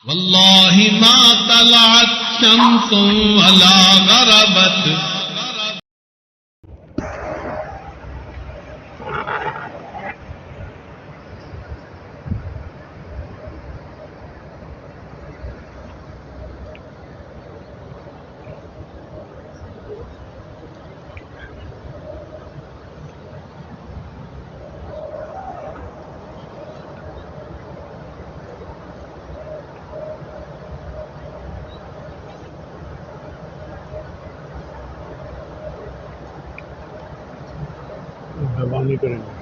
واللہ ما طلعت شمس ولا غربت. نہیں کریں گے.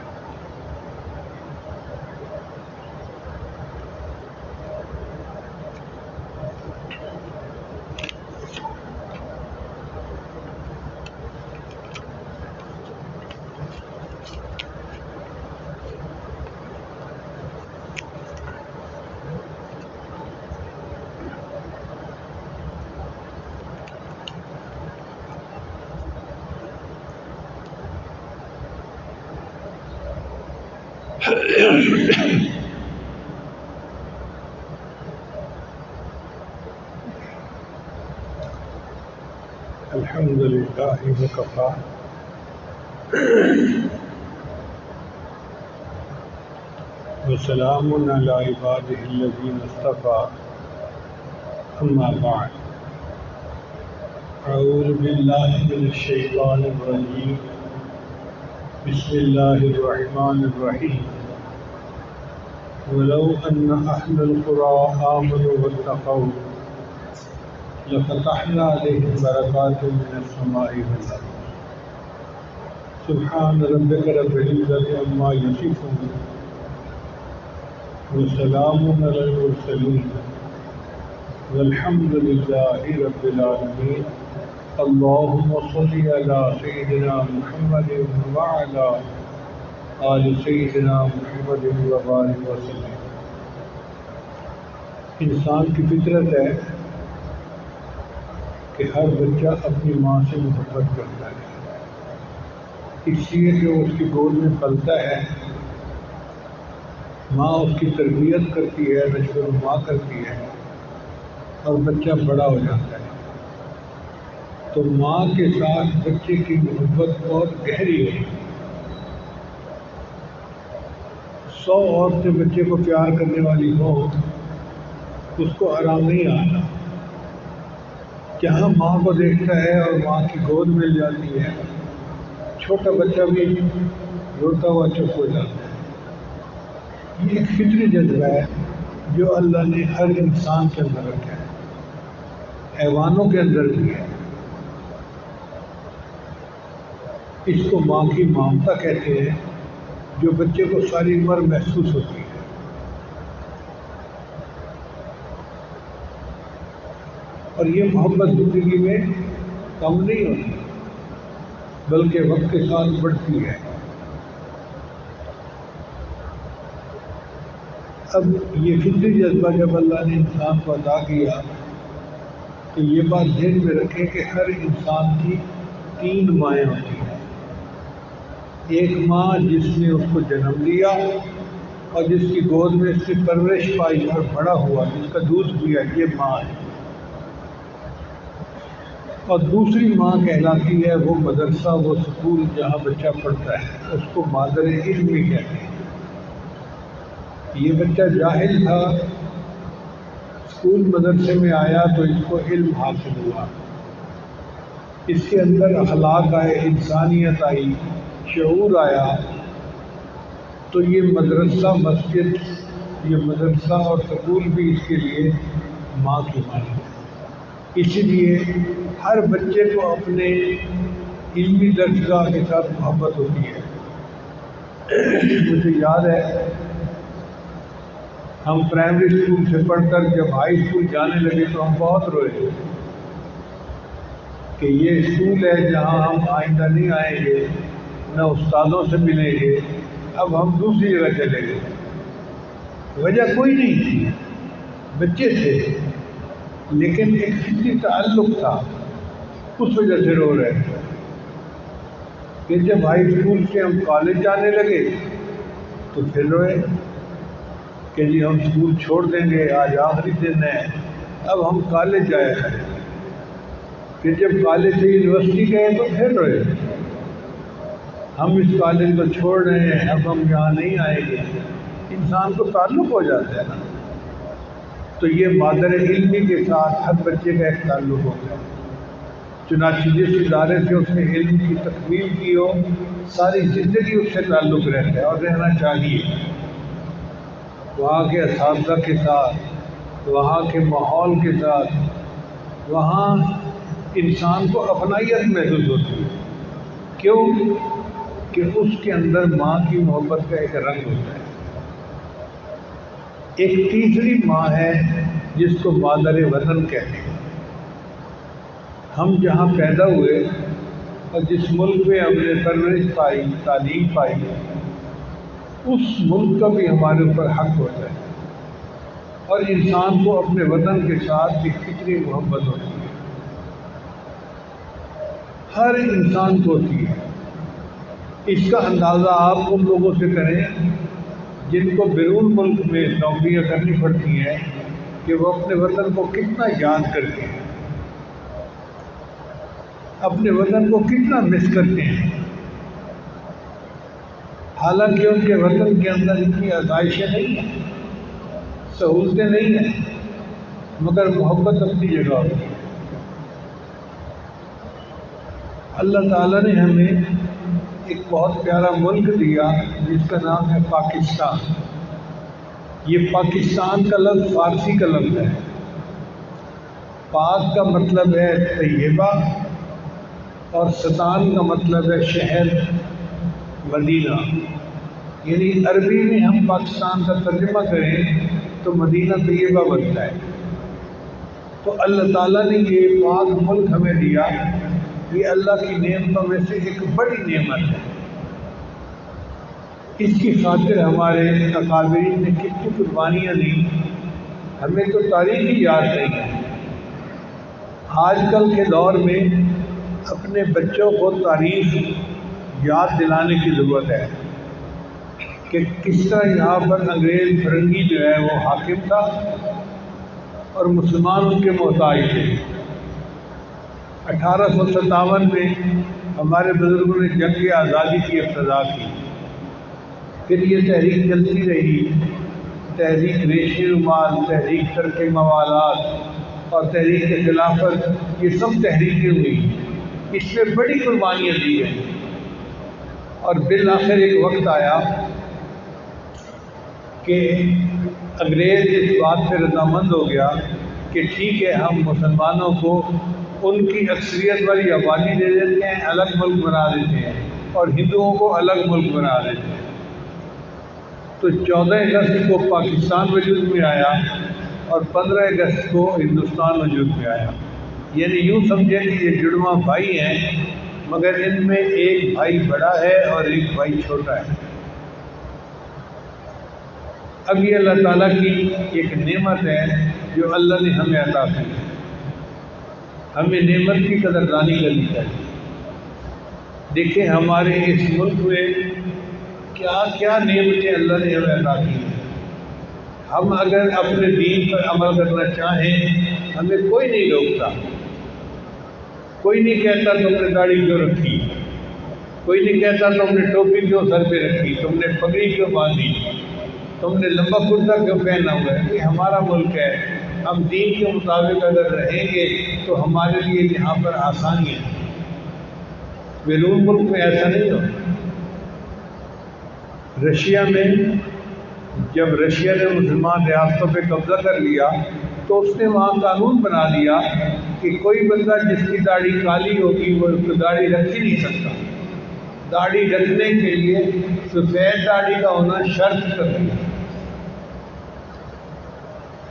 الحمد للہ وکفا وسلام علی عبادہ الذین اصطفیٰ اما بعد اعوذ باللہ من الشیطان الرجیم بسم اللہ الرحمن الرحیم ولو ان اہل القری آمنوا واتقوا لفتحنا علیہم برکات من السماء والارض سبحان ربک رب العزۃ عما یصفون وسلام علی المرسلین والحمد للہ رب العالمین. اللہم صل علی سیدنا محمد وعلی آل سیدنا محمد وبارک وسلم. انسان کی فطرت ہے کہ ہر بچہ اپنی ماں سے محبت کرتا ہے، اس لیے کہ وہ اس کی گود میں پلتا ہے، ماں اس کی تربیت کرتی ہے، نشو و نما کرتی ہے اور بچہ بڑا ہو جاتا ہے. تو ماں کے ساتھ بچے کی محبت بہت گہری ہوتی ہے. 100 عورتیں بچے کو پیار کرنے والی ہوں، اس کو آرام نہیں آتا. جہاں ماں کو دیکھتا ہے اور ماں کی گود مل جاتی ہے، چھوٹا بچہ بھی روتا ہوا چپ ہو جاتا ہے. یہ ایک فطری جذبہ ہے جو اللہ نے ہر انسان کے اندر رکھا ہے، حیوانوں کے اندر بھی ہے. اس کو ماں کی ممتا کہتے ہیں، جو بچے کو ساری عمر محسوس ہوتی ہے. اور یہ محبت زندگی میں کم نہیں ہوتی بلکہ وقت کے ساتھ بڑھتی ہے. اب یہ فطری جذبہ جب اللہ نے انسان کو عطا کیا تو یہ بات ذہن میں رکھیں کہ ہر انسان کی 3 مائیں ہوتی ہیں. ایک ماں جس نے اس کو جنم دیا اور جس کی گود میں اس کی پرورش پائی اور بڑا ہوا، جس کا دودھ پیا، یہ ماں ہے. اور دوسری ماں کہلاتی ہے وہ مدرسہ، وہ اسکول جہاں بچہ پڑھتا ہے، اس کو مادر علم بھی کہتے ہیں. یہ بچہ جاہل تھا، اسکول مدرسے میں آیا تو اس کو علم حاصل ہوا، اس کے اندر اخلاق آئے، انسانیت آئی، شعور آیا. تو یہ مدرسہ مسجد، یہ مدرسہ اور سکول بھی اس کے لیے ماں کی مانی ہے. اسی لیے ہر بچے کو اپنے علمی درسگاہ کے ساتھ محبت ہوتی ہے. مجھے یاد ہے ہم پرائمری اسکول سے پڑھ کر جب ہائی اسکول جانے لگے تو ہم بہت روئے کہ یہ اسکول ہے جہاں ہم آئندہ نہیں آئیں گے، نہ استادوں سے ملیں گے، اب ہم دوسری جگہ چلے گئے. وجہ کوئی نہیں تھی، بچے تھے، لیکن ایک فطری تعلق تھا، اس وجہ سے رو رہے تھے. پھر جب ہائی اسکول سے ہم کالج جانے لگے تو پھر روئے. کہ جی ہم اسکول چھوڑ دیں گے، آج آخری دن ہے، اب ہم کالج جایا کریں گے۔ پھر جب کالج سے یونیورسٹی گئے تو پھر روئے، ہم اس کالج کو چھوڑ رہے ہیں، اب ہم یہاں نہیں آئیں گے۔ انسان کو تعلق ہو جاتا ہے نا۔ تو یہ مادر علمی کے ساتھ ہر بچے کا ایک تعلق ہوتا ہے۔ چنانچہ جس ادارے سے اس نے علم کی تکمیل کی ہو، ساری زندگی اس سے تعلق رہتا ہے اور رہنا چاہیے۔ وہاں کے اساتذہ کے ساتھ، وہاں کے ماحول کے ساتھ، وہاں انسان کو اپنائیت محسوس ہوتی ہے۔ کیوں؟ کہ اس کے اندر ماں کی محبت کا ایک رنگ ہوتا ہے۔ ایک تیسری ماں ہے جس کو مادر وطن کہتے ہیں۔ ہم جہاں پیدا ہوئے اور جس ملک میں ہم نے پرورش پائی، تعلیم پائی، اس ملک کا بھی ہمارے اوپر حق ہوتا ہے، اور انسان کو اپنے وطن کے ساتھ ایک کتنی محبت ہوتی ہے، ہر انسان کو ہوتی ہے۔ اس کا اندازہ آپ ان لوگوں سے کریں جن کو بیرون ملک میں نوکریاں کرنی پڑتی ہیں کہ وہ اپنے وطن کو کتنا یاد کرتے ہیں، اپنے وطن کو کتنا مس کرتے ہیں۔ حالانکہ ان کے وطن کے اندر اتنی آسائشیں نہیں ہیں، سہولتیں نہیں ہیں، مگر محبت اپنی جگہ ہوتی ہے۔ اللہ تعالیٰ نے ہمیں ایک بہت پیارا ملک دیا جس کا نام ہے پاکستان۔ یہ پاکستان کا لفظ فارسی کا لفظ ہے۔ پاک کا مطلب ہے طیبہ، اور ستان کا مطلب ہے شہر، مدینہ۔ یعنی عربی میں ہم پاکستان کا ترجمہ کریں تو مدینہ طیبہ بنتا ہے۔ تو اللہ تعالیٰ نے یہ پاک ملک ہمیں دیا، یہ اللہ کی نعمتوں میں سے ایک بڑی نعمت ہے۔ اس کی خاطر ہمارے اکابرین نے کتنی قربانیاں دی، ہمیں تو تاریخ ہی یاد نہیں ہے۔ آج کل کے دور میں اپنے بچوں کو تاریخ یاد دلانے کی ضرورت ہے کہ کس طرح یہاں پر انگریز فرنگی جو ہے وہ حاکم تھا اور مسلمان ان کے محتاج تھے۔ 1857 میں ہمارے بزرگوں نے جنگ آزادی کی ابتدا کی، پھر یہ تحریک چلتی رہی، تحریک ریشمی رومال، تحریک ترک موالات اور تحریک خلافت، یہ سب تحریکیں ہوئی، اس میں بڑی قربانیاں دی گئی، اور بالآخر ایک وقت آیا کہ انگریز اس بات پہ رضامند ہو گیا کہ ٹھیک ہے، ہم مسلمانوں کو ان کی اکثریت والی آبادی دے دیتے ہیں، الگ ملک بنا دیتے ہیں، اور ہندوؤں کو الگ ملک بنا دیتے ہیں۔ تو 14 اگست کو پاکستان وجود میں آیا اور 15 اگست کو ہندوستان وجود میں آیا۔ یعنی یوں سمجھیں کہ یہ جڑواں بھائی ہیں، مگر ان میں ایک بھائی بڑا ہے اور ایک بھائی چھوٹا ہے۔ اب یہ اللہ تعالیٰ کی ایک نعمت ہے جو اللہ نے ہمیں عطا کی ہے، ہمیں نعمت کی قدردانی کرنی چاہیے۔ دیکھیں ہمارے اس ملک میں کیا کیا نعمتیں اللہ نے ہمیں عطا کی ہیں۔ ہم اگر اپنے دین پر عمل کرنا چاہیں، ہمیں کوئی نہیں روکتا، کوئی نہیں کہتا تم نے داڑھی کیوں رکھی، کوئی نہیں کہتا تم نے ٹوپی کیوں سر پہ رکھی، تم نے پگڑی کیوں باندھی، تم نے لمبا کرتا کیوں پہنا ہوا ہے۔ یہ ہمارا ملک ہے، ہم دین کے مطابق اگر رہیں گے تو ہمارے لیے یہاں پر آسانی ہے۔ بیرون ملک میں ایسا نہیں ہوتا۔ رشیا میں جب رشیا نے مسلمان ریاستوں پہ قبضہ کر لیا تو اس نے وہاں قانون بنا دیا کہ کوئی بندہ جس کی داڑھی کالی ہوگی وہ اس کو داڑھی رکھ ہی نہیں سکتا۔ داڑھی رکھنے کے لیے سفید داڑھی کا ہونا شرط کر دیا،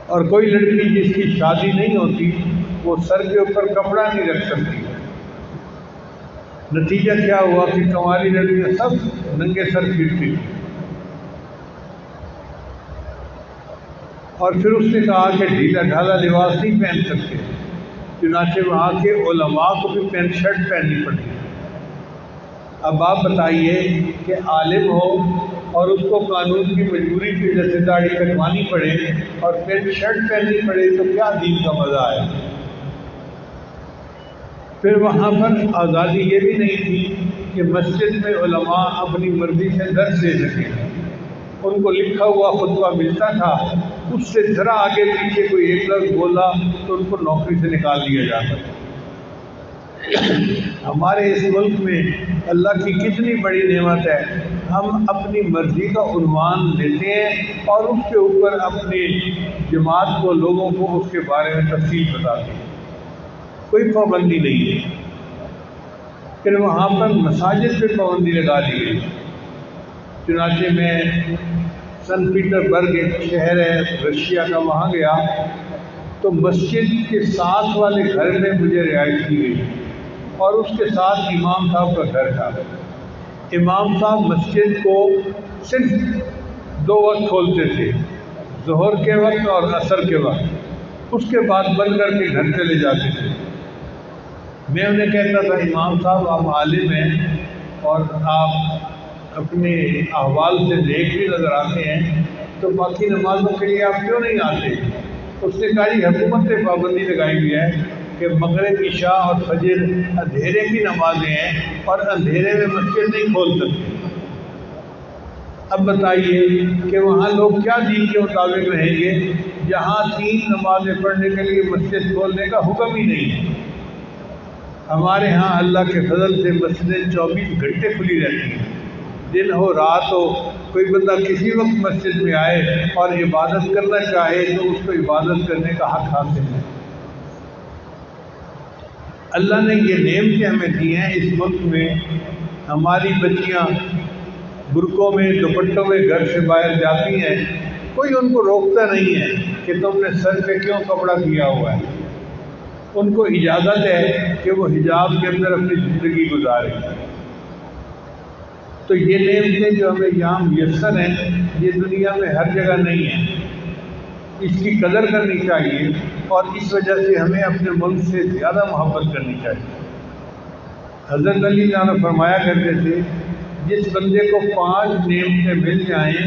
اور کوئی لڑکی جس کی شادی نہیں ہوتی وہ سر کے اوپر کپڑا نہیں رکھ سکتی۔ نتیجہ کیا ہوا کہ کنواری لڑکیاں سب ننگے سر پھرتی تھیں۔ اور پھر اس نے کہا کہ ڈھیلا ڈھالا لباس نہیں پہن سکتے، چنانچہ وہاں کے علماء کو بھی پینٹ شرٹ پہننی پڑی۔ اب آپ بتائیے کہ عالم ہو اور اس کو قانون کی مجبوری کی وجہ سے داڑھی کٹوانی پڑے اور پینٹ شرٹ پہننی پڑے تو کیا دین کا مزہ ہے؟ پھر وہاں پر آزادی یہ بھی نہیں تھی کہ مسجد میں علماء اپنی مرضی سے درس دے سکیں، ان کو لکھا ہوا خطبہ ملتا تھا، اس سے ذرا آگے پیچھے کوئی ایک لفظ بولا تو ان کو نوکری سے نکال دیا جاتا تھا۔ ہمارے اس ملک میں اللہ کی کتنی بڑی نعمت ہے، ہم اپنی مرضی کا عنوان لیتے ہیں اور اس کے اوپر اپنی جماعت کو، لوگوں کو اس کے بارے میں تفصیل بتاتے ہیں، کوئی پابندی نہیں ہے۔ پھر وہاں پر مساجد پہ پابندی لگا دی گئی۔ چنانچہ میں سن پیٹر برگ ایک شہر ہے رشیا کا، وہاں گیا تو مسجد کے ساتھ والے گھر میں مجھے رہائش دی گئی اور اس کے ساتھ امام صاحب کا گھر تھا۔ امام صاحب مسجد کو صرف 2 وقت کھولتے تھے، ظہر کے وقت اور عصر کے وقت، اس کے بعد بند کر کے گھر چلے جاتے تھے۔ میں انہیں کہتا تھا امام صاحب آپ عالم ہیں اور آپ اپنے احوال سے نیک بھی نظر آتے ہیں، تو باقی نمازوں کے لیے آپ کیوں نہیں آتے؟ اس نے کہا جی حکومت نے پابندی لگائی ہوئی ہے کہ مغرب، عشاء اور فجر اندھیرے کی نمازیں ہیں اور اندھیرے میں مسجد نہیں کھول سکتے۔ اب بتائیے کہ وہاں لوگ کیا دین کے مطابق رہیں گے جہاں 3 نمازیں پڑھنے کے لیے مسجد کھولنے کا حکم ہی نہیں ہے۔ ہمارے ہاں اللہ کے فضل سے مسجدیں 24 گھنٹے کھلی رہتی ہیں، دن ہو رات ہو، کوئی بندہ کسی وقت مسجد میں آئے اور عبادت کرنا چاہے تو اس کو عبادت کرنے کا حق حاصل ہے۔ اللہ نے یہ نعمتیں ہمیں دی ہیں۔ اس ملک میں ہماری بچیاں برقعوں میں، دوپٹوں میں گھر سے باہر جاتی ہیں، کوئی ان کو روکتا نہیں ہے کہ تم نے سر پہ کیوں کپڑا کیا ہوا ہے، ان کو اجازت ہے کہ وہ حجاب کے اندر اپنی زندگی گزاریں۔ تو یہ نعمتیں جو ہمیں یہاں میسر ہیں یہ دنیا میں ہر جگہ نہیں ہیں، اس کی قدر کرنی چاہیے اور اس وجہ سے ہمیں اپنے ملک سے زیادہ محبت کرنی چاہیے۔ حضرت علی جان فرمایا کرتے تھے جس بندے کو 5 نعمتیں مل جائیں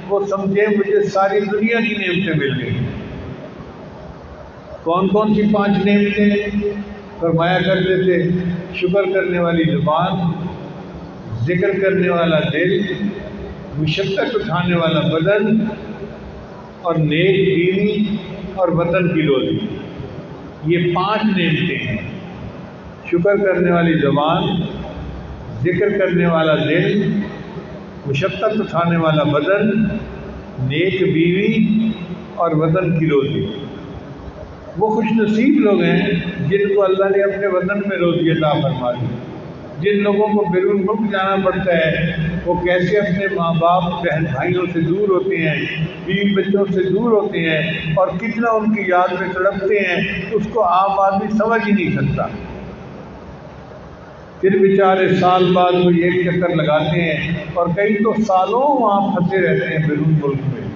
وہ سمجھے مجھے ساری دنیا کی نعمتیں مل گئی۔ کون کون سی 5 نعمتیں؟ فرمایا کرتے تھے شکر کرنے والی زبان، ذکر کرنے والا دل، مشقت اٹھانے والا بدن اور نیک بیوی اور وطن کی روزی۔ یہ 5 نعمتیں ہیں، شکر کرنے والی زبان، ذکر کرنے والا دل، مشقت اٹھانے والا بدن، نیک بیوی اور وطن کی روزی۔ وہ خوش نصیب لوگ ہیں جن کو اللہ نے اپنے وطن میں روزی عطا فرما دی۔ جن لوگوں کو بیرون ملک جانا پڑتا ہے وہ کیسے اپنے ماں باپ، بہن بھائیوں سے دور ہوتے ہیں، بیوی بچوں سے دور ہوتے ہیں اور کتنا ان کی یاد میں تڑپتے ہیں، اس کو عام آدمی سمجھ ہی نہیں سکتا۔ پھر بیچارے سال بعد وہ ایک چکر لگاتے ہیں اور کئی تو سالوں وہاں پھنسے رہتے ہیں بیرون ملک میں،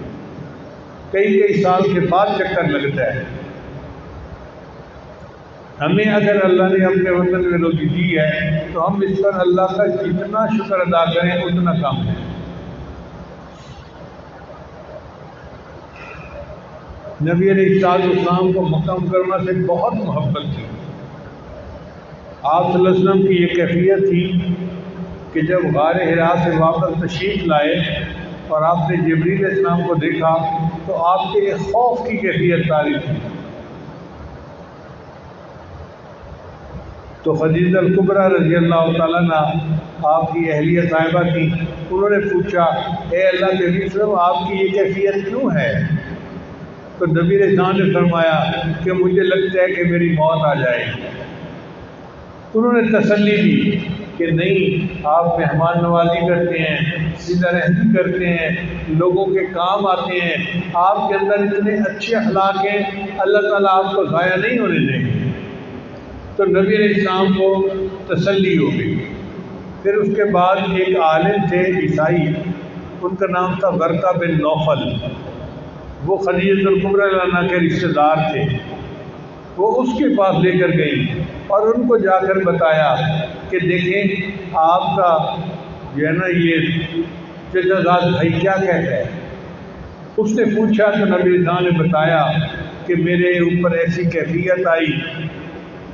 کئی سال کے بعد چکر لگتا ہے۔ ہمیں اگر اللہ نے اپنے وطن میں روزی دی ہے تو ہم اس پر اللہ کا جتنا شکر ادا کریں اتنا کم ہے۔ نبی علیہ السلام کو مکہ مکرمہ سے بہت محبت تھی۔ آپ صلی اللہ علیہ وسلم کی یہ کیفیت تھی کہ جب غار حرا سے واپس تشریف لائے اور آپ نے جبریل علیہ السلام کو دیکھا تو آپ کے ایک خوف کی کیفیت طاری تھی۔ تو خدیجہ الکبریٰ رضی اللہ تعالیٰ عنہ آپ کی اہلیہ صاحبہ تھی، انہوں نے پوچھا اے اللہ کے نبی صلی اللہ علیہ وسلم آپ کی یہ کیفیت کیوں ہے؟ تو نبی علیہ السلام نے فرمایا کہ مجھے لگتا ہے کہ میری موت آ جائے گی۔ انہوں نے تسلی دی کہ نہیں، آپ مہمان نوازی کرتے ہیں، صلہ رحمی کرتے ہیں، لوگوں کے کام آتے ہیں، آپ کے اندر اتنے اچھے اخلاق ہیں، اللہ تعالیٰ آپ کو ضائع نہیں ہونے دیں گے۔ تو نبی علیہ السلام کو تسلی ہو گئی۔ پھر اس کے بعد ایک عالم تھے عیسائی، ان کا نام تھا ورقہ بن نوفل، وہ خدیجہ الکبریٰ عنہ کے رشتہ دار تھے۔ وہ اس کے پاس لے کر گئی اور ان کو جا کر بتایا کہ دیکھیں آپ کا جو ہے نا یہ چچا زاد بھائی کیا کہتا ہے؟ اس نے پوچھا تو نبی اسلام نے بتایا کہ میرے اوپر ایسی کیفیت آئی.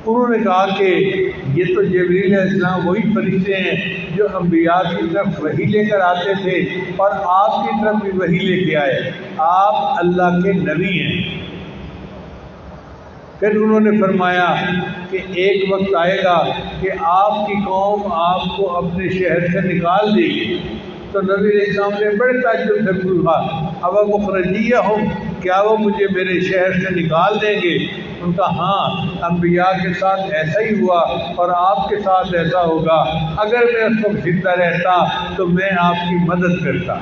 انہوں نے کہا کہ یہ تو جبریل علیہ السلام وہی فرشتے ہیں جو انبیاء کی طرف وحی لے کر آتے تھے اور آپ کی طرف بھی وحی لے کے آئے. آپ اللہ کے نبی ہیں. پھر انہوں نے فرمایا کہ ایک وقت آئے گا کہ آپ کی قوم آپ کو اپنے شہر سے نکال دے گی. تو نبی علیہ السلام نے بڑے تعجب سے پوچھا اب مخرجیہ ہوں، کیا وہ مجھے میرے شہر سے نکال دیں گے؟ ان کا ہاں، انبیاء کے ساتھ ایسا ہی ہوا اور آپ کے ساتھ ایسا ہوگا. اگر میں اس وقت زندہ رہتا تو میں آپ کی مدد کرتا.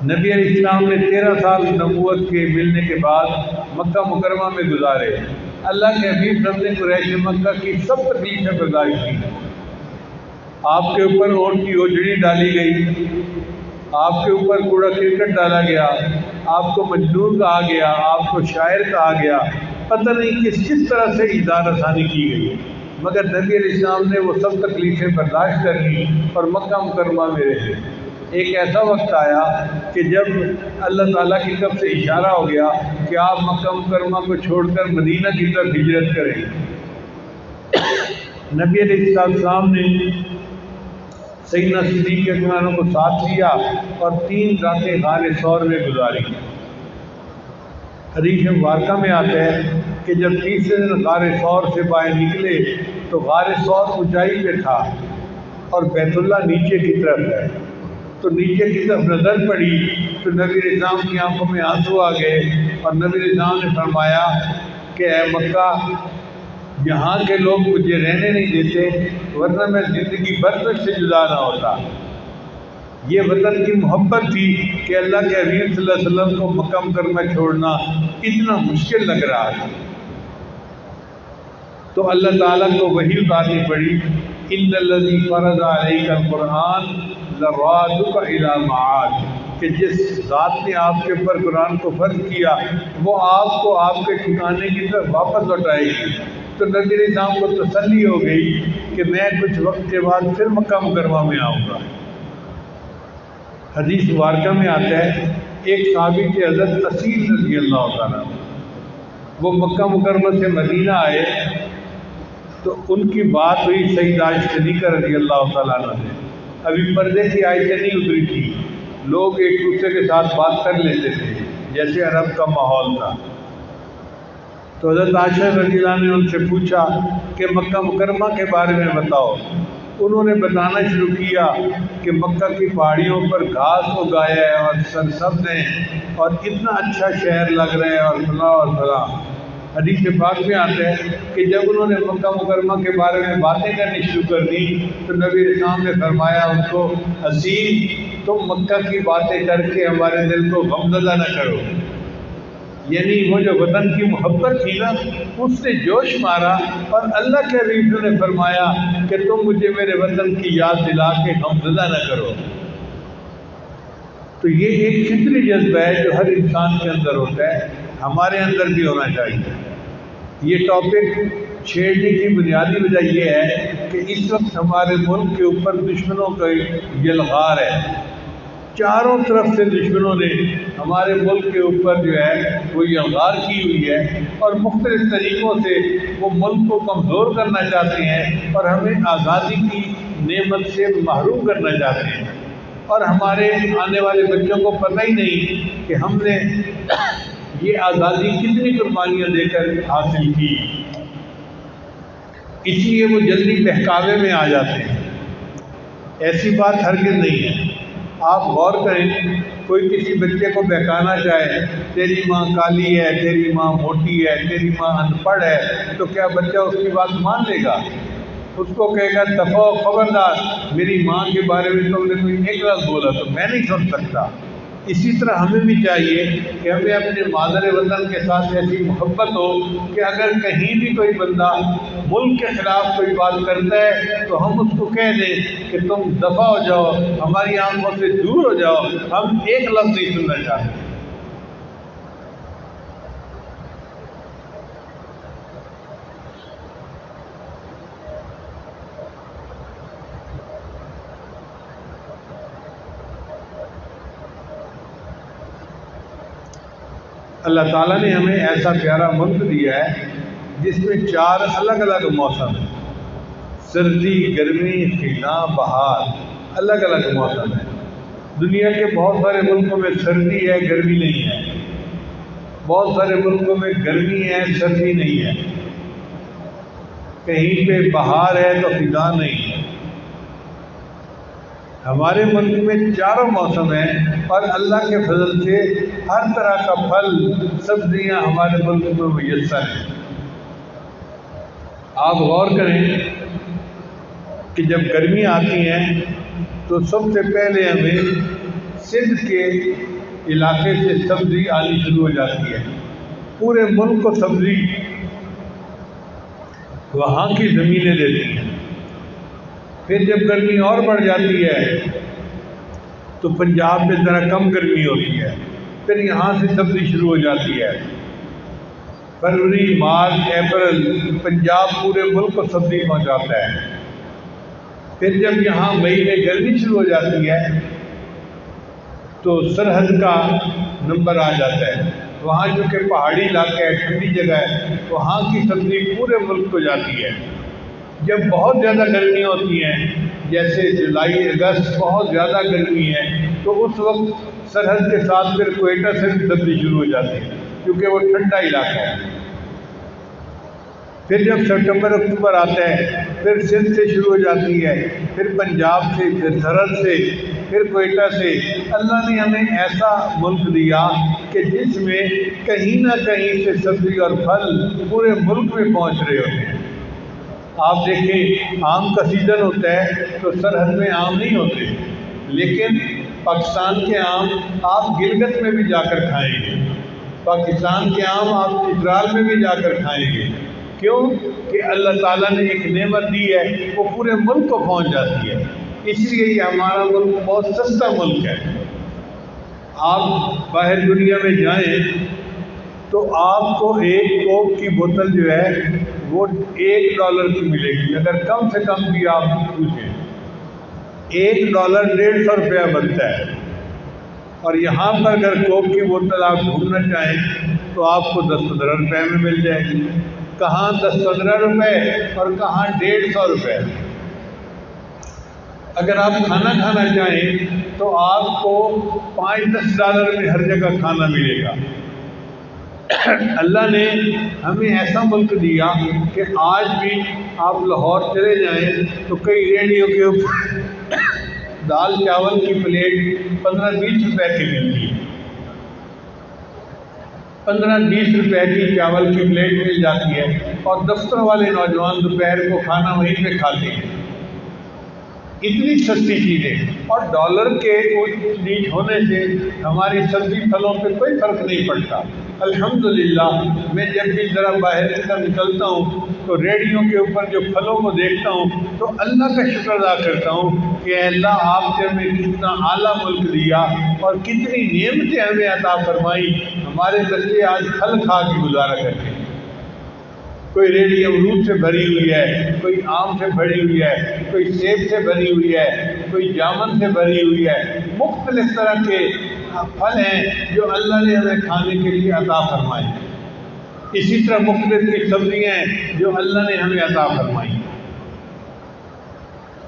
نبی علیہ السلام نے 13 سال نبوت کے ملنے کے بعد مکہ مکرمہ میں گزارے. اللہ کے حبیب صلی اللہ علیہ وسلم نے قریش مکہ کی سب تکلیفیں برداشت کی. آپ کے اوپر اونٹ کی اوجڑی ڈالی گئی، آپ کے اوپر کوڑا کرکٹ ڈالا گیا، آپ کو مجنون کہا گیا، آپ کو شاعر کہا گیا، پتہ نہیں کس طرح سے ایذا رسانی کی گئی. مگر نبی علیہ السلام نے وہ سب تکلیفیں برداشت کر لی اور مکہ مکرمہ میں رہے. ایک ایسا وقت آیا کہ جب اللہ تعالیٰ کی طرف سے اشارہ ہو گیا کہ آپ مکہ مکرمہ کو چھوڑ کر مدینہ کی طرف ہجرت کریں. نبی علیہ السلام نے سیدنا صدیق اکبر کو ساتھ لیا اور 3 راتیں غار ثور میں گزاری. حدیث مبارکہ میں آتا ہے کہ جب تیسرے دن غار ثور سے باہر نکلے تو غار ثور اونچائی پہ تھا اور بیت اللہ نیچے کی طرف ہے. تو نیچے کی طرف نظر پڑی تو نبی علیہ السلام کی آنکھوں میں آنسو آ گئے اور نبی علیہ السلام نے فرمایا کہ اے مکہ، یہاں کے لوگ مجھے رہنے نہیں دیتے ورنہ میں زندگی بھر تک سے جدا نہ ہوتا. یہ وطن کی محبت تھی کہ اللہ کے حبیب صلی اللہ علیہ وسلم کو مکہ مکرمہ چھوڑنا اتنا مشکل لگ رہا تھا. تو اللہ تعالیٰ کو وحی اتارنی پڑی، ان الذی فرض علیک القرآن لرادک الی معاد، کہ جس ذات نے آپ کے اوپر قرآن کو فرض کیا وہ آپ کو آپ کے ٹھکانے کی طرف واپس لوٹائے گی. تو نبی علیہ السلام کو تسلی ہو گئی کہ میں کچھ وقت کے بعد پھر مکہ مکرمہ میں آؤں گا. حدیث مبارکہ میں آتا ہے ایک صحابی کے حضرت اسیر رضی اللہ تعالیٰ، وہ مکہ مکرمہ سے مدینہ آئے تو ان کی بات ہوئی سیدہ عائشہ صدیقہ رضی اللہ تعالیٰ عنہ سے. ابھی پردے کی آیتیں نہیں اتری تھی، لوگ ایک دوسرے کے ساتھ بات کر لیتے تھے جیسے عرب کا ماحول تھا. تو حضرت عائشہ رضی اللہ عنہ نے ان سے پوچھا کہ مکہ مکرمہ کے بارے میں بتاؤ. انہوں نے بتانا شروع کیا کہ مکہ کی پہاڑیوں پر گھاس اگایا ہے اور سرسبز ہیں اور اتنا اچھا شہر لگ رہا ہے اور فلاں اور فلاں. حدیث پاک میں آتا ہے کہ جب انہوں نے مکہ مکرمہ کے بارے میں باتیں کرنی شروع کر دی تو نبی علیہ السلام نے فرمایا ان کو، اسیر تم مکہ کی باتیں کر کے ہمارے دل کو غمزدہ نہ کرو. یعنی وہ جو وطن کی محبت تھی نا اس نے جوش مارا اور اللہ کے حبیب نے فرمایا کہ تم مجھے میرے وطن کی یاد دلا کے غمزدہ نہ کرو. تو یہ ایک فطری جذبہ ہے جو ہر انسان کے اندر ہوتا ہے، ہمارے اندر بھی ہونا چاہیے. یہ ٹاپک چھیڑنے کی بنیادی وجہ یہ ہے کہ اس وقت ہمارے ملک کے اوپر دشمنوں کا یلغار ہے. چاروں طرف سے دشمنوں نے ہمارے ملک کے اوپر جو ہے وہ یلغار کی ہوئی ہے اور مختلف طریقوں سے وہ ملک کو کمزور کرنا چاہتے ہیں اور ہمیں آزادی کی نعمت سے محروم کرنا چاہتے ہیں. اور ہمارے آنے والے بچوں کو پتہ ہی نہیں کہ ہم نے یہ آزادی کتنی قربانیاں دے کر حاصل کی. اس لیے وہ جلدی بہکاوے میں آ جاتے ہیں. ایسی بات ہرگز نہیں ہے. آپ غور کریں، کوئی کسی بچے کو بہکانا چاہے، تیری ماں کالی ہے، تیری ماں موٹی ہے، تیری ماں ان پڑھ ہے، تو کیا بچہ اس کی بات مان لے گا؟ اس کو کہے گا دفعہ خبردار، میری ماں کے بارے میں تم نے کوئی ایک لفظ بولا تو میں نہیں سن سکتا. اسی طرح ہمیں بھی چاہیے کہ ہمیں اپنے مادر وطن کے ساتھ ایسی محبت ہو کہ اگر کہیں بھی کوئی بندہ ملک کے خلاف کوئی بات کرتا ہے تو ہم اس کو کہہ دیں کہ تم دفع ہو جاؤ، ہماری آنکھوں سے دور ہو جاؤ، ہم ایک لفظ نہیں سننا چاہتے. اللہ تعالیٰ نے ہمیں ایسا پیارا ملک دیا ہے جس میں 4 الگ الگ موسم ہیں، سردی، گرمی، خزاں، بہار، الگ الگ موسم ہیں۔ دنیا کے بہت سارے ملکوں میں سردی ہے، گرمی نہیں ہے، بہت سارے ملکوں میں گرمی ہے، سردی نہیں ہے، کہیں پہ بہار ہے تو خزاں نہیں ہے۔ ہمارے ملک میں 4 موسم ہیں اور اللہ کے فضل سے ہر طرح کا پھل، سبزیاں ہمارے ملک میں میسر ہیں۔ آپ غور کریں کہ جب گرمی آتی ہیں تو سب سے پہلے ہمیں سندھ کے علاقے سے سبزی آنی شروع ہو جاتی ہے، پورے ملک کو سبزی وہاں کی زمینیں دیتی ہیں۔ پھر جب گرمی اور بڑھ جاتی ہے تو پنجاب میں ذرا کم گرمی ہوتی ہے، پھر یہاں سے سبزی شروع ہو جاتی ہے۔ فروری، مارچ، اپریل پنجاب پورے ملک کو سبزی پہنچاتا ہے۔ پھر جب یہاں مئی میں گرمی شروع ہو جاتی ہے تو سرحد کا نمبر آ جاتا ہے، وہاں جو کہ پہاڑی علاقہ ہے، ٹھنڈی جگہ ہے، وہاں کی سبزی پورے ملک کو جاتی ہے۔ جب بہت زیادہ گرمی ہوتی ہیں، جیسے جولائی اگست بہت زیادہ گرمی ہے، تو اس وقت سرحد کے ساتھ پھر کوئٹہ سے بھی سبزی شروع ہو جاتی ہے کیونکہ وہ ٹھنڈا علاقہ ہے۔ پھر جب ستمبر اکتوبر آتا ہے پھر سندھ سے شروع ہو جاتی ہے، پھر پنجاب سے، پھر سرحد سے، پھر کوئٹہ سے۔ اللہ نے ہمیں ایسا ملک دیا کہ جس میں کہیں نہ کہیں سے سبزی اور پھل پورے ملک میں پہنچ رہے ہوتے ہیں۔ آپ دیکھیں آم کا سیزن ہوتا ہے تو سرحد میں آم نہیں ہوتے، لیکن پاکستان کے آم آپ گلگت میں بھی جا کر کھائیں گے، پاکستان کے آم آپ چترال میں بھی جا کر کھائیں گے۔ کیوں کہ اللہ تعالیٰ نے ایک نعمت دی ہے، وہ پورے ملک کو پہنچ جاتی ہے، اس لیے یہ ہمارا ملک بہت سستا ملک ہے۔ آپ باہر دنیا میں جائیں تو آپ کو ایک کوک کی بوتل جو ہے وہ $1 کی ملے گی، اگر کم سے کم بھی آپ پوچھیں۔ $1 150 بنتا ہے، اور یہاں پر اگر کوک کی بوتل آپ ڈھونڈنا چاہیں تو آپ کو 10-15 روپے میں مل جائے گی۔ کہاں 10-15 روپے اور کہاں 150 روپے۔ اگر آپ کھانا کھانا چاہیں تو آپ کو $5-10 میں ہر جگہ کھانا ملے گا۔ اللہ نے ہمیں ایسا ملک دیا کہ آج بھی آپ لاہور چلے جائیں تو کئی ریڑھیوں کے اوپر دال چاول کی پلیٹ 15-20 روپے کی ملتی ہے، 15-20 روپے کی چاول کی پلیٹ مل جاتی ہے، اور دفتر والے نوجوان دوپہر کو کھانا وہیں پہ کھاتے ہیں۔ اتنی سستی چیزیں، اور ڈالر کے اونچ نیچ ہونے سے ہماری سبزی پھلوں پہ کوئی فرق نہیں پڑتا۔ الحمدللہ میں جب بھی ذرا باہر کی طرف نکلتا ہوں تو ریڑھیوں کے اوپر جو پھلوں کو دیکھتا ہوں تو اللہ کا شکر ادا کرتا ہوں کہ اے اللہ آپ نے ہمیں کتنا اعلیٰ ملک دیا اور کتنی نعمتیں ہمیں عطا فرمائی۔ ہمارے بچے آج پھل کھا کے گزارا کرتے ہیں، کوئی ریڑھی امرود سے بھری ہوئی ہے، کوئی آم سے بھری ہوئی ہے، کوئی سیب سے بھری ہوئی ہے، کوئی جامن سے بھری ہوئی ہے۔ مختلف طرح کے پھل ہیں جو اللہ نے ہمیں کھانے کے لیے عطا فرمائے۔ اسی طرح مختلف کی سبزیاں ہیں جو اللہ نے ہمیں عطا فرمائی۔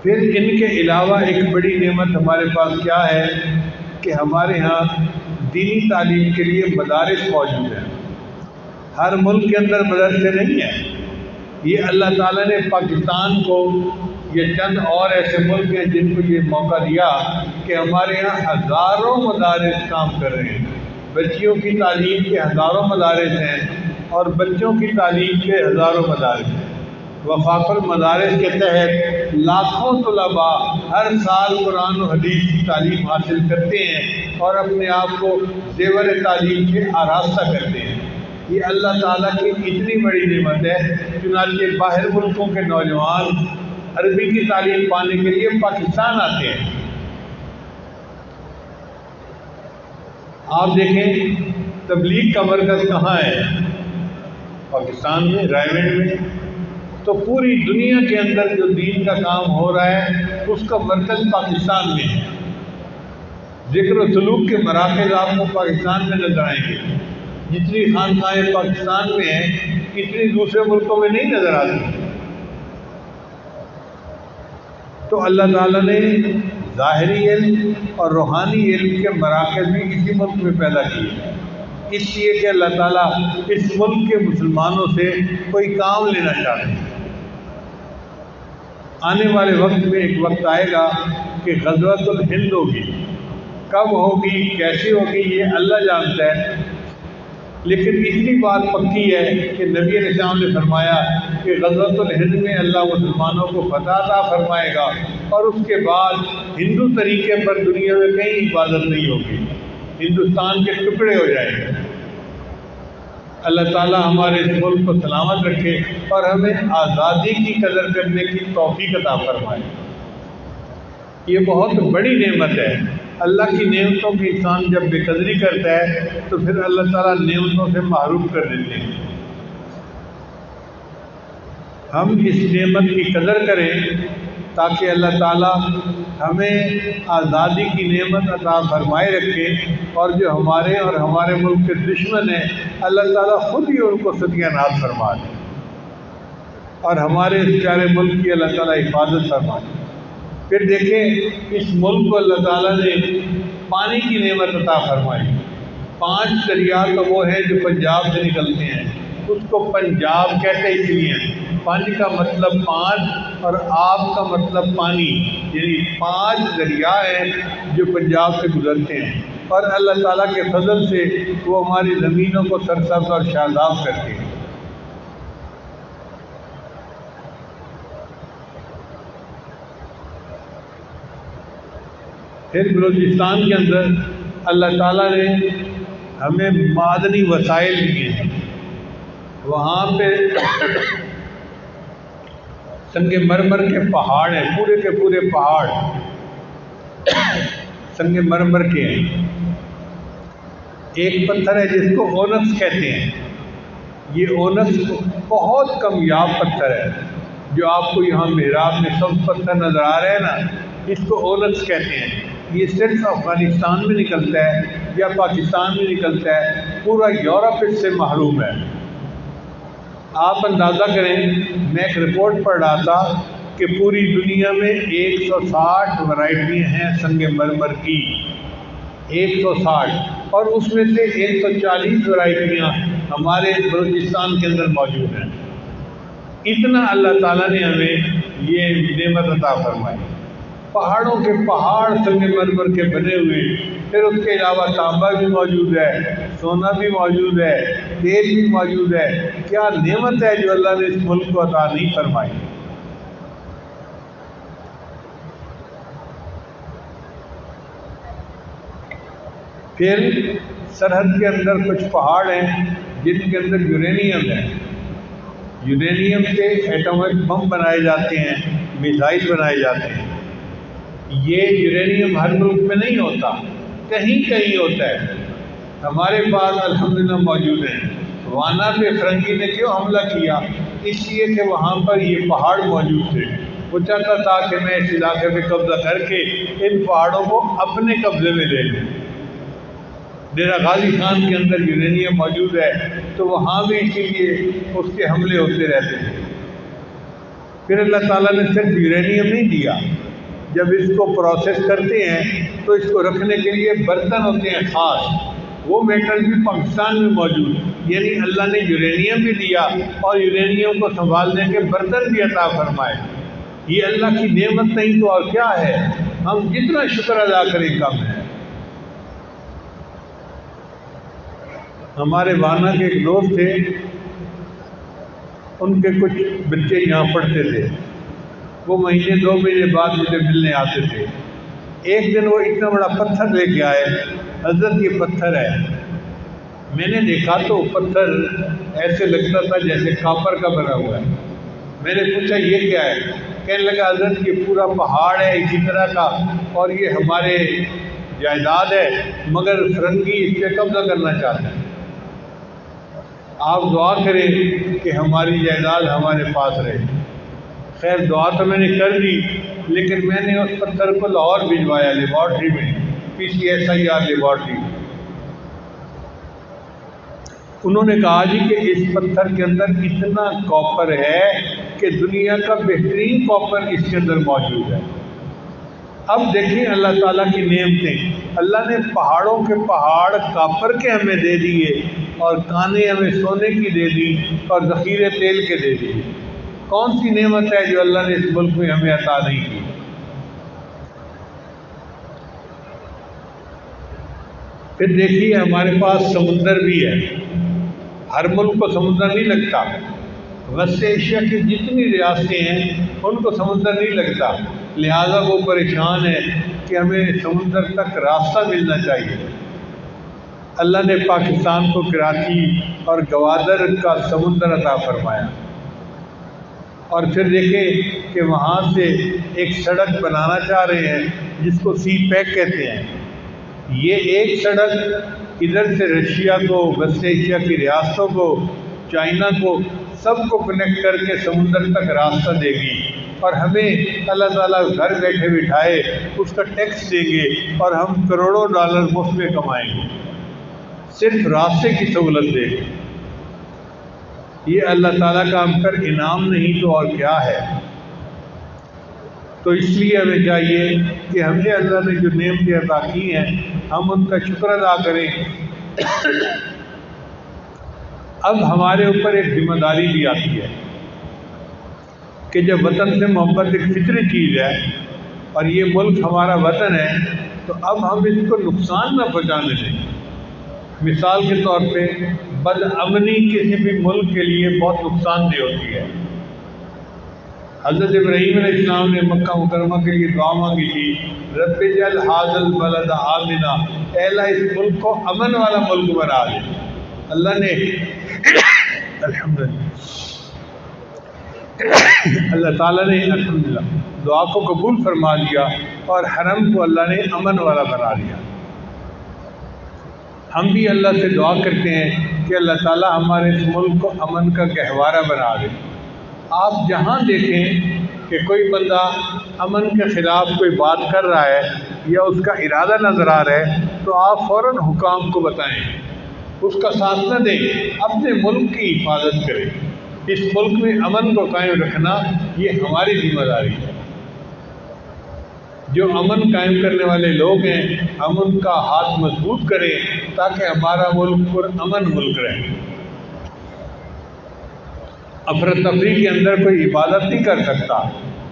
پھر ان کے علاوہ ایک بڑی نعمت ہمارے پاس کیا ہے کہ ہمارے ہاں دینی تعلیم کے لیے مدارس موجود ہیں۔ ہر ملک کے اندر مدرسے نہیں ہیں، یہ اللہ تعالیٰ نے پاکستان کو، یہ چند اور ایسے ملک ہیں جن کو یہ موقع دیا کہ ہمارے یہاں ہزاروں مدارس کام کر رہے ہیں۔ بچیوں کی تعلیم کے ہزاروں مدارس ہیں اور بچوں کی تعلیم کے ہزاروں مدارس ہیں۔ وفاق المدارس کے تحت لاکھوں طلباء ہر سال قرآن و حدیث کی تعلیم حاصل کرتے ہیں اور اپنے آپ کو زیور تعلیم سے آراستہ کرتے ہیں۔ یہ اللہ تعالیٰ کی اتنی بڑی نعمت ہے، چنانچہ باہر ملکوں کے نوجوان عربی کی تعلیم پانے کے لیے پاکستان آتے ہیں۔ آپ دیکھیں تبلیغ کا مرکز کہاں ہے؟ پاکستان میں، رائے گنج میں۔ تو پوری دنیا کے اندر جو دین کا کام ہو رہا ہے اس کا مرکز پاکستان میں ہے۔ ذکر و سلوک کے مراکز آپ کو پاکستان میں نظر آئیں گے، جتنی خانقاہیں پاکستان میں ہیں اتنی دوسرے ملکوں میں نہیں نظر آتی. تو اللہ تعالیٰ نے ظاہری علم اور روحانی علم کے مراکز بھی اسی ملک میں پیدا کیے، اس لیے کہ اللہ تعالیٰ اس ملک کے مسلمانوں سے کوئی کام لینا چاہتے ہیں. آنے والے وقت میں ایک وقت آئے گا کہ غزوۃ الہند ہوگی، کب ہوگی کیسے ہوگی یہ اللہ جانتا ہے، لیکن اتنی بات پکی ہے کہ نبی علیہ السلام نے فرمایا کہ غزوۃ الہند میں اللہ مسلمانوں کو فتح عطا فرمائے گا، اور اس کے بعد ہندو طریقے پر دنیا میں کہیں عبادت نہیں ہوگی، ہندوستان کے ٹکڑے ہو جائیں گے. اللہ تعالیٰ ہمارے اس ملک کو سلامت رکھے اور ہمیں آزادی کی قدر کرنے کی توفیق عطا فرمائے. یہ بہت بڑی نعمت ہے. اللہ کی نعمتوں کی انسان جب بے قدری کرتا ہے تو پھر اللہ تعالیٰ نعمتوں سے محروم کر دیتے ہیں. ہم اس نعمت کی قدر کریں تاکہ اللہ تعالیٰ ہمیں آزادی کی نعمت عطا فرمائے رکھے، اور جو ہمارے اور ہمارے ملک کے دشمن ہیں اللہ تعالیٰ خود ہی ان کو ستیانات فرما دے، اور ہمارے اس پیارے ملک کی اللہ تعالیٰ حفاظت فرمائے. پھر دیکھیں اس ملک کو اللہ تعالیٰ نے پانی کی نعمت عطا فرمائی. 5 دریا تو وہ ہیں جو پنجاب سے نکلتے ہیں، اس کو پنجاب کہتے اس لیے ہیں. پنج کا مطلب 5 اور آب کا مطلب پانی، یعنی 5 دریا ہیں جو پنجاب سے گزرتے ہیں، اور اللہ تعالیٰ کے فضل سے وہ ہماری زمینوں کو سرسبز اور شاداب کرتے ہیں. پھر بلوچستان کے اندر اللہ تعالیٰ نے ہمیں معدنی وسائل دیے ہیں. وہاں پہ سنگ مرمر کے پہاڑ ہیں، پورے کے پورے پہاڑ سنگ مرمر کے ہیں. ایک پتھر ہے جس کو اونکس کہتے ہیں. یہ اونکس بہت کمیاب پتھر ہے، جو آپ کو یہاں محراب میں سبز پتھر نظر آ رہے ہیں نا، اس کو اونکس کہتے ہیں. یہ صرف افغانستان میں نکلتا ہے یا پاکستان میں نکلتا ہے، پورا یورپ اس سے محروم ہے. آپ اندازہ کریں، میں ایک رپورٹ پڑھ رہا تھا کہ پوری دنیا میں 160 ورائٹی ہیں سنگ مرمر کی، 160، اور اس میں سے 140 ورائٹیاں ہمارے بلوچستان کے اندر موجود ہیں. اتنا اللہ تعالیٰ نے ہمیں یہ نعمت عطا فرمائی. پہاڑوں کے پہاڑ سنگ مرمر کے بنے ہوئے، پھر اس کے علاوہ تانبا بھی موجود ہے، سونا بھی موجود ہے، تیل بھی موجود ہے. کیا نعمت ہے جو اللہ نے اس ملک کو عطا نہیں فرمائی. پھر سرحد کے اندر کچھ پہاڑ ہیں جن کے اندر یورینیم ہے. یورینیم سے ایٹمک بم بنائے جاتے ہیں، میزائل بنائے جاتے ہیں. یہ یورینیم ہر ملک میں نہیں ہوتا، کہیں کہیں ہوتا ہے. ہمارے پاس الحمدللہ موجود ہیں. وانا پہ فرنگی نے کیوں حملہ کیا؟ اس لیے کہ وہاں پر یہ پہاڑ موجود تھے. وہ چاہتا تھا کہ میں اس علاقے پہ قبضہ کر کے ان پہاڑوں کو اپنے قبضے میں لے لوں. ڈیرہ غازی خان کے اندر یورینیم موجود ہے، تو وہاں بھی اسی لیے اس کے حملے ہوتے رہتے ہیں. پھر اللہ تعالیٰ نے صرف یورینیم نہیں دیا، جب اس کو پروسیس کرتے ہیں تو اس کو رکھنے کے لیے برتن ہوتے ہیں خاص، وہ میٹل بھی پاکستان میں موجود. یعنی اللہ نے یورینیم بھی دیا اور یورینیم کو سنبھالنے کے برتن بھی عطا فرمائے. یہ اللہ کی نعمت نہیں تو اور کیا ہے؟ ہم جتنا شکر ادا کریں کم ہے. ہمارے وانا کے ایک دوست تھے، ان کے کچھ بچے یہاں پڑھتے تھے. وہ مہینے 2 مہینے بعد مجھے ملنے آتے تھے. ایک دن وہ اتنا بڑا پتھر لے کے آئے. حضرت یہ پتھر ہے. میں نے دیکھا تو پتھر ایسے لگتا تھا جیسے کاپر کا بنا ہوا ہے. میں نے پوچھا یہ کیا ہے؟ کہنے لگا حضرت یہ پورا پہاڑ ہے اسی طرح کا، اور یہ ہمارے جائیداد ہے، مگر فرنگی اس پہ قبضہ کرنا چاہتے ہیں. آپ دعا کریں کہ ہماری جائیداد ہمارے پاس رہے. خیر دعا تو میں نے کر دی، لیکن میں نے اس پتھر کو لاہور بھجوایا لیبارٹری میں، PCSIR لیبارٹری. انہوں نے کہا جی کہ اس پتھر کے اندر اتنا کاپر ہے کہ دنیا کا بہترین کاپر اس کے اندر موجود ہے۔ اب دیکھیں اللہ تعالیٰ کی نعمتیں، اللہ نے پہاڑوں کے پہاڑ کاپر کے ہمیں دے دیے اور کانے ہمیں سونے کی دے دی اور ذخیرے تیل کے دے دیے۔ کون سی نعمت ہے جو اللہ نے اس ملک میں ہمیں عطا نہیں کی؟ پھر دیکھیے ہمارے پاس سمندر بھی ہے، ہر ملک کو سمندر نہیں لگتا۔ وسط ایشیا کی جتنی ریاستیں ہیں ان کو سمندر نہیں لگتا، لہٰذا وہ پریشان ہے کہ ہمیں سمندر تک راستہ ملنا چاہیے۔ اللہ نے پاکستان کو کراچی اور گوادر کا سمندر عطا فرمایا، اور پھر دیکھیں کہ وہاں سے ایک سڑک بنانا چاہ رہے ہیں جس کو سی پیک کہتے ہیں۔ یہ ایک سڑک ادھر سے رشیا کو، وسط ایشیا کی ریاستوں کو، چائنا کو، سب کو کنیکٹ کر کے سمندر تک راستہ دے گی، اور ہمیں اللہ تعالیٰ گھر بیٹھے بٹھائے اس کا ٹیکس دیں گے اور ہم کروڑوں ڈالر مفت میں کمائیں گے، صرف راستے کی سہولت دے گے۔ یہ اللہ تعالیٰ کا ہم پر انعام نہیں تو اور کیا ہے؟ تو اس لیے ہمیں چاہیے کہ ہمیں اللہ نے جو نعمتیں عطا کی ہیں ہم ان کا شکر ادا کریں۔ اب ہمارے اوپر ایک ذمہ داری بھی آتی ہے کہ جب وطن سے محبت ایک فطری چیز ہے اور یہ ملک ہمارا وطن ہے تو اب ہم اس کو نقصان نہ پہنچانے دیں۔ مثال کے طور پہ بد امنی کسی بھی ملک کے لیے بہت نقصان دہ ہوتی ہے۔ حضرت ابراہیم علیہ السلام نے مکہ مکرمہ کے لیے دعا مانگی تھی، رب اجعل ھذا البلد آمنا، اے اللہ اس ملک کو امن والا ملک بنا دے۔ اللہ نے الحمدللہ اللہ تعالیٰ نے الحمدللہ دعا کو قبول فرما لیا اور حرم کو اللہ نے امن والا بنا دیا۔ ہم بھی اللہ سے دعا کرتے ہیں کہ اللہ تعالیٰ ہمارے اس ملک کو امن کا گہوارہ بنا دے۔ آپ جہاں دیکھیں کہ کوئی بندہ امن کے خلاف کوئی بات کر رہا ہے یا اس کا ارادہ نظر آ رہا ہے تو آپ فوراً حکام کو بتائیں، اس کا ساتھ نہ دیں، اپنے ملک کی حفاظت کریں۔ اس ملک میں امن کو قائم رکھنا یہ ہماری ذمہ داری ہے۔ جو امن قائم کرنے والے لوگ ہیں ہم ان کا ہاتھ مضبوط کریں تاکہ ہمارا ملک پر امن ملک رہے۔ افراتفری کے اندر کوئی عبادت نہیں کر سکتا،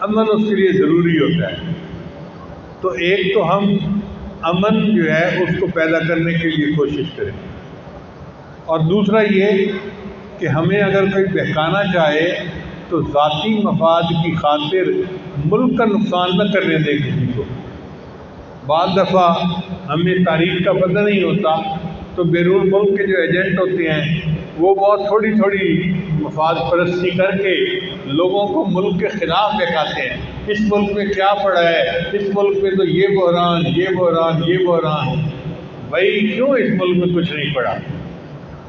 امن اس کے لیے ضروری ہوتا ہے۔ تو ایک تو ہم امن جو ہے اس کو پیدا کرنے کے لیے کوشش کریں، اور دوسرا یہ کہ ہمیں اگر کوئی بہکانا چاہے تو ذاتی مفاد کی خاطر ملک کا نقصان نہ کرنے دیں کسی کو۔ بعض دفعہ ہمیں تاریخ کا پتہ نہیں ہوتا تو بیرون ملک کے جو ایجنٹ ہوتے ہیں وہ بہت تھوڑی تھوڑی مفاد پرستی کر کے لوگوں کو ملک کے خلاف بہکاتے ہیں۔ اس ملک میں کیا پڑا ہے، اس ملک میں تو یہ بحران، یہ بحران، یہ بحران۔ بھائی کیوں اس ملک میں کچھ نہیں پڑا؟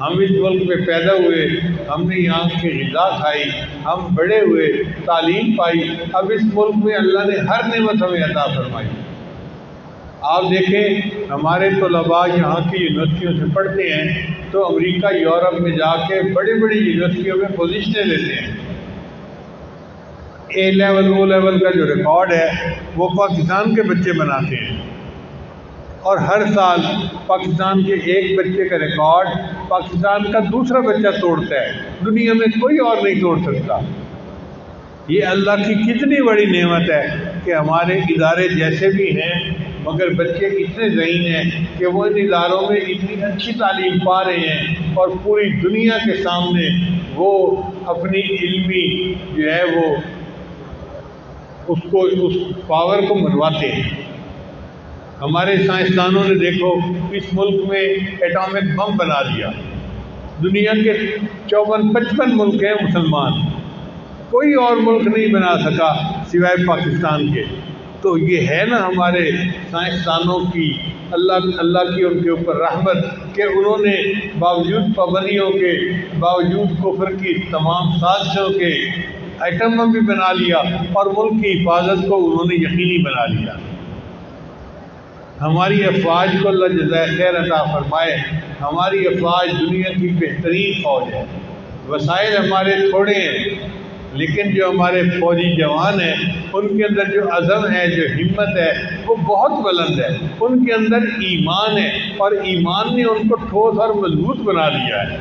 ہم اس ملک میں پیدا ہوئے، ہم نے یہاں کی غذا کھائی، ہم بڑے ہوئے، تعلیم پائی، اب اس ملک میں اللہ نے ہر نعمت ہمیں عطا فرمائی۔ آپ دیکھیں ہمارے طلباء یہاں کی یونیورسٹیوں سے پڑھتے ہیں تو امریکہ یورپ میں جا کے بڑی بڑی یونیورسٹیوں میں پوزیشنیں لیتے ہیں۔ اے لیول او لیول کا جو ریکارڈ ہے وہ پاکستان کے بچے بناتے ہیں، اور ہر سال پاکستان کے ایک بچے کا ریکارڈ پاکستان کا دوسرا بچہ توڑتا ہے، دنیا میں کوئی اور نہیں توڑ سکتا۔ یہ اللہ کی کتنی بڑی نعمت ہے کہ ہمارے ادارے جیسے بھی ہیں مگر بچے اتنے ذہین ہیں کہ وہ ان اداروں میں اتنی اچھی تعلیم پا رہے ہیں اور پوری دنیا کے سامنے وہ اپنی علمی جو ہے وہ اس پاور کو منواتے ہیں۔ ہمارے سائنسدانوں نے دیکھو اس ملک میں ایٹامک بم بنا دیا۔ دنیا کے 54-55 ملک ہیں مسلمان، کوئی اور ملک نہیں بنا سکا سوائے پاکستان کے۔ تو یہ ہے نا ہمارے سائنسدانوں کی اللہ کی ان کے اوپر رحمت کہ انہوں نے باوجود پابندیوں کے، باوجود کفر کی تمام سازشوں کے ایٹم بم بھی بنا لیا اور ملک کی حفاظت کو انہوں نے یقینی بنا لیا۔ ہماری افواج کو اللہ جزائے خیر عطا فرمائے. ہماری افواج دنیا کی بہترین فوج ہے. وسائل ہمارے تھوڑے ہیں لیکن جو ہمارے فوجی جوان ہیں ان کے اندر جو عزم ہے، جو ہمت ہے، وہ بہت بلند ہے. ان کے اندر ایمان ہے اور ایمان نے ان کو ٹھوس اور مضبوط بنا دیا ہے.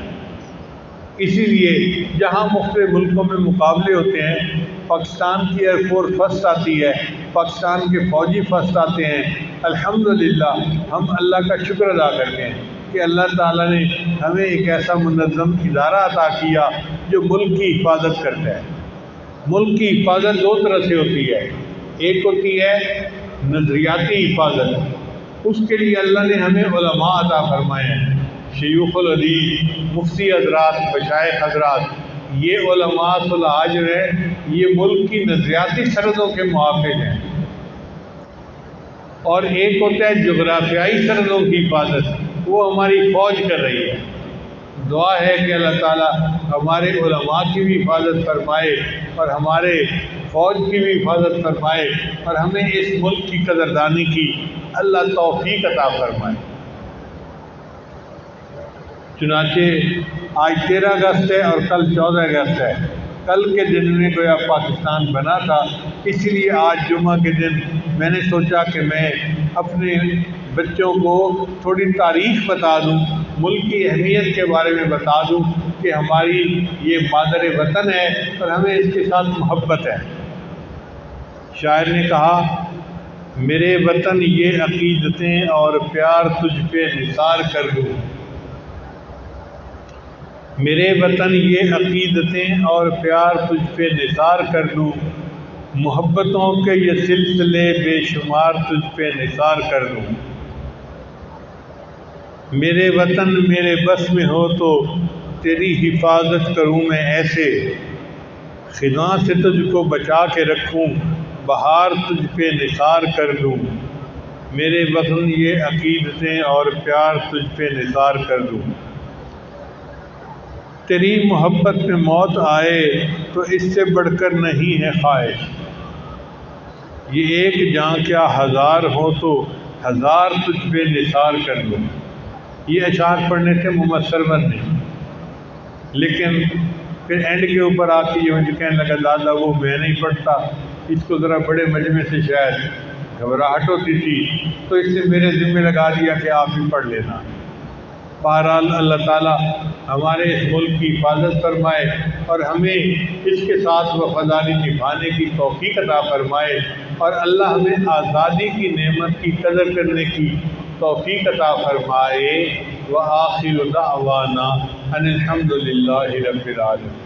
اسی لیے جہاں مختلف ملکوں میں مقابلے ہوتے ہیں، پاکستان کی ایئر فورس فرسٹ آتی ہے، پاکستان کے فوجی فرسٹ آتے ہیں. الحمدللہ ہم اللہ کا شکر ادا کرتے ہیں کہ اللہ تعالیٰ نے ہمیں ایک ایسا منظم ادارہ عطا کیا جو ملک کی حفاظت کرتا ہے. ملک کی حفاظت دو طرح سے ہوتی ہے. ایک ہوتی ہے نظریاتی حفاظت، اس کے لیے اللہ نے ہمیں علماء عطا فرمائے ہیں، شیوخ الحدیث، مفتی حضرات، مشائخ حضرات. یہ علماء صلحاء جو ہیں یہ ملک کی نظریاتی سرحدوں کے محافظ ہیں. اور ایک ہوتا ہے جغرافیائی سرحدوں کی حفاظت، وہ ہماری فوج کر رہی ہے. دعا ہے کہ اللہ تعالیٰ ہمارے علماء کی بھی حفاظت فرمائے اور ہمارے فوج کی بھی حفاظت فرمائے اور ہمیں اس ملک کی قدردانی کی اللہ توفیق عطا فرمائے. چنانچہ آج 13 اگست ہے اور کل 14 اگست ہے. کل کے دن میں گویا پاکستان بنا تھا، اس لیے آج جمعہ کے دن میں نے سوچا کہ میں اپنے بچوں کو تھوڑی تاریخ بتا دوں، ملک کی اہمیت کے بارے میں بتا دوں کہ ہماری یہ مادر وطن ہے اور ہمیں اس کے ساتھ محبت ہے. شاعر نے کہا، میرے وطن یہ عقیدتیں اور پیار تجھ پہ نثار کر دوں. میرے وطن یہ عقیدتیں اور پیار تجھ پہ نثار کر دوں، محبتوں کے یہ سلسلے بے شمار تجھ پہ نثار کر دوں. میرے وطن میرے بس میں ہو تو تیری حفاظت کروں میں ایسے، خزاں سے تجھ کو بچا کے رکھوں، بہار تجھ پہ نثار کر دوں. میرے وطن یہ عقیدتیں اور پیار تجھ پہ نثار کر دوں. تیری محبت میں موت آئے تو اس سے بڑھ کر نہیں ہے خواہش، یہ ایک جاں کیا ہزار ہو تو ہزار تجھ پہ نثار کر دوں. یہ اشعار پڑھنے تھے محمد سرور نے، لیکن پھر اینڈ کے اوپر آ کے یہ مجھے کہنے لگا دادا وہ میں نہیں پڑھتا، اس کو ذرا بڑے مجمع سے شاید گھبراہٹ ہوتی تھی تو اس نے میرے ذمہ لگا دیا کہ آپ ہی پڑھ لینا. بہرحال اللہ تعالیٰ ہمارے اس ملک کی حفاظت فرمائے اور ہمیں اس کے ساتھ وفاداری نبھانے کی توفیق عطا فرمائے اور اللہ ہمیں آزادی کی نعمت کی قدر کرنے کی توفیق عطا فرمائے. وآخر دعوانا ان الحمد للہ رب العالمین.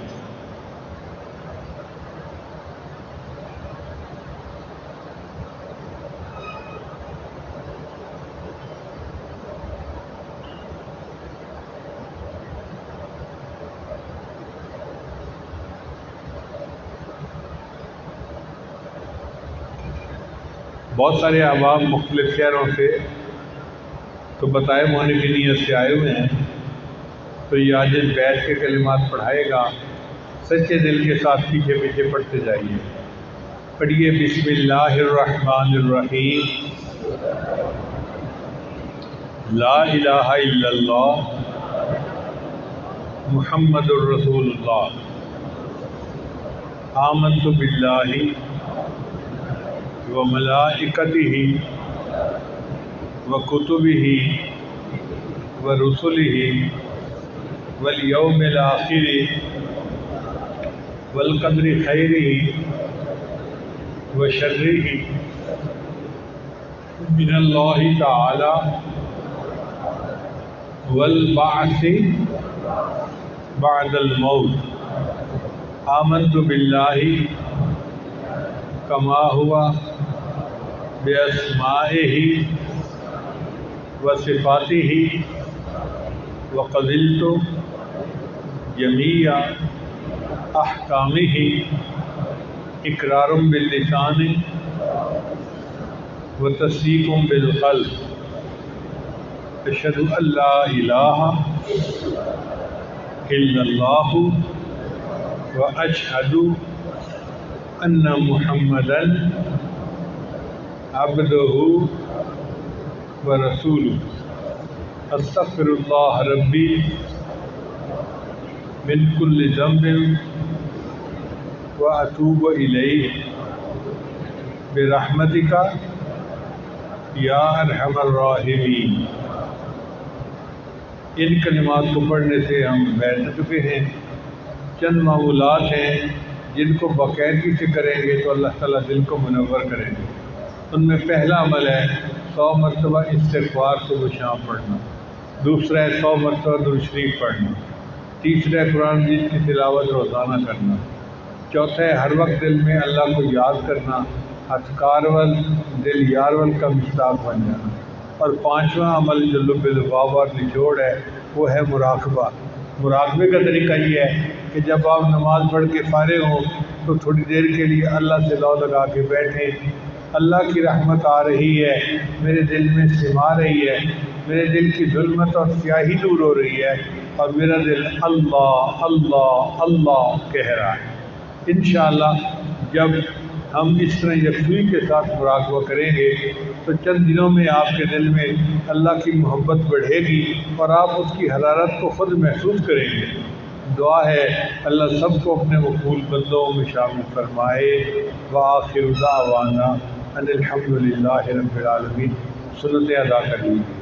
بہت سارے احباب مختلف شہروں سے تو بتائے ہونے کی نیت سے آئے ہوئے ہیں، تو یہ آج بیٹھ کے کلمات پڑھائے گا، سچے دل کے ساتھ پیچھے پیچھے پڑھتے جائیے. پڑھیے بسم اللہ الرحمن الرحیم. لا الہ الا اللہ محمد الرسول اللہ. آمنت باللہ وملائکتہ وکتبہ ورسلہ والیوم الآخر والقدر خیرہ وشرہ من اللہ تعالی والبعث بعد الموت. آمنت باللہ کما ہوا باسمائہ وصفاتہ وقبلت جمیع احکامہ اقرار باللسان وتصدیق بالقلب. اشہد ان لا الہ الا اللہ واشہد ان محمدً عبدہ ورسولہ استغفر اللہ ربی من کل ذنب واتوب الیہ برحمتک یا ارحم الراحمین۔ ان کلمات کو پڑھنے سے ہم بیٹھ چکے ہیں۔ چند معمولات ہیں جن کو باقاعدگی سے کریں گے تو اللہ تعالیٰ دل کو منور کریں گے۔ ان میں پہلا عمل ہے 100 مرتبہ استغفار صبح شام پڑھنا، دوسرا ہے 100 مرتبہ درود شریف پڑھنا، تیسرا ہے قرآن مجید کی تلاوت روزانہ کرنا، چوتھا ہے ہر وقت دل میں اللہ کو یاد کرنا، اذکار وال دل یار وال کا مشتاق بن جانا، اور پانچواں عمل جو لب لباب اور نچوڑ ہے وہ ہے مراقبہ۔ مراقبے کا طریقہ یہ ہے کہ جب آپ نماز پڑھ کے فارغ ہوں تو تھوڑی دیر کے لیے اللہ سے لو لگا کے بیٹھیں، اللہ کی رحمت آ رہی ہے، میرے دل میں سما رہی ہے، میرے دل کی ظلمت اور سیاہی دور ہو رہی ہے، اور میرا دل اللہ اللہ اللہ کہہ رہا ہے۔ انشاءاللہ جب ہم اس طرح یکسوئی کے ساتھ مراقبہ کریں گے تو چند دنوں میں آپ کے دل میں اللہ کی محبت بڑھے گی اور آپ اس کی حرارت کو خود محسوس کریں گے۔ دعا ہے اللہ سب کو اپنے مقبول بندوں میں شامل فرمائے۔ وآخر دعوانا ان الحمد للہ رب العالمین۔ سنتیں ادا کر لیجیے۔